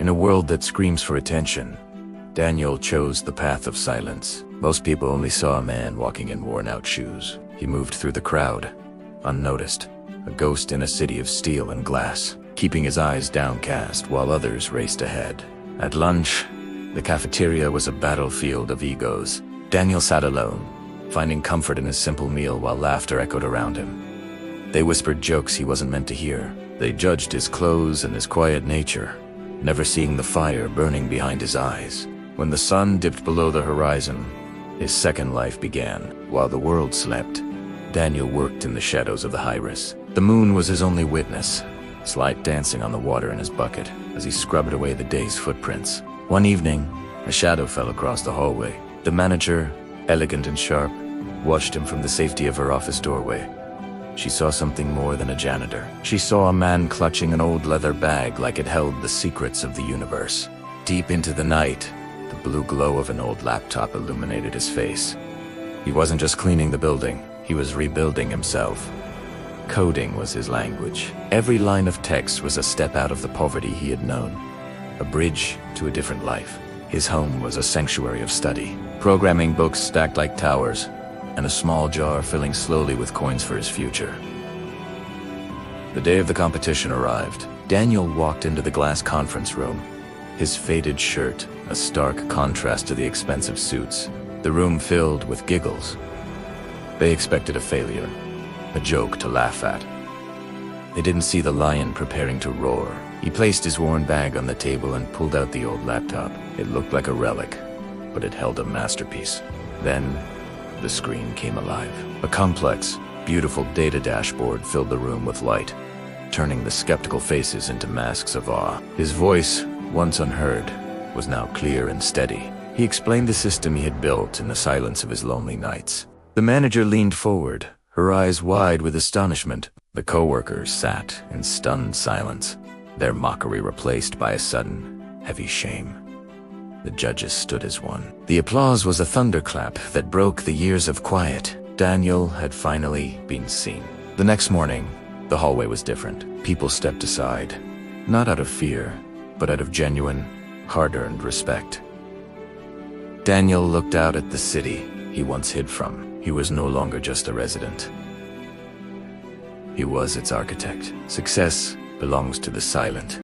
In a world that screams for attention, Daniel chose the path of silence. Most people only saw a man walking in worn-out shoes. He moved through the crowd, unnoticed, a ghost in a city of steel and glass, keeping his eyes downcast while others raced ahead. At lunch, the cafeteria was a battlefield of egos. Daniel sat alone, finding comfort in his simple meal while laughter echoed around him. They whispered jokes he wasn't meant to hear. They judged his clothes and his quiet nature, never seeing the fire burning behind his eyes. When the sun dipped below the horizon, his second life began. While the world slept, Daniel worked in the shadows of the Hyris. The moon was his only witness, slight dancing on the water in his bucket as he scrubbed away the day's footprints. One evening, a shadow fell across the hallway. The manager, elegant and sharp, watched him from the safety of her office doorway. She saw something more than a janitor. She saw a man clutching an old leather bag like it held the secrets of the universe. Deep into the night, the blue glow of an old laptop illuminated his face. He wasn't just cleaning the building, he was rebuilding himself. Coding was his language. Every line of text was a step out of the poverty he had known, a bridge to a different life. His home was a sanctuary of study, programming books stacked like towers, and a small jar filling slowly with coins for his future. The day of the competition arrived. Daniel walked into the glass conference room, his faded shirt a stark contrast to the expensive suits. The room filled with giggles. They expected a failure, a joke to laugh at. They didn't see the lion preparing to roar. He placed his worn bag on the table and pulled out the old laptop. It looked like a relic, but it held a masterpiece. Then, the screen came alive. A complex, beautiful data dashboard filled the room with light, turning the skeptical faces into masks of awe. His voice, once unheard, was now clear and steady. He explained the system he had built in the silence of his lonely nights. The manager leaned forward, her eyes wide with astonishment. The coworkers sat in stunned silence, their mockery replaced by a sudden, heavy shame. The judges stood as one. The applause was a thunderclap that broke the years of quiet. Daniel had finally been seen. The next morning, the hallway was different. People stepped aside, not out of fear, but out of genuine, hard-earned respect. Daniel looked out at the city he once hid from. He was no longer just a resident. He was its architect. Success belongs to the silent.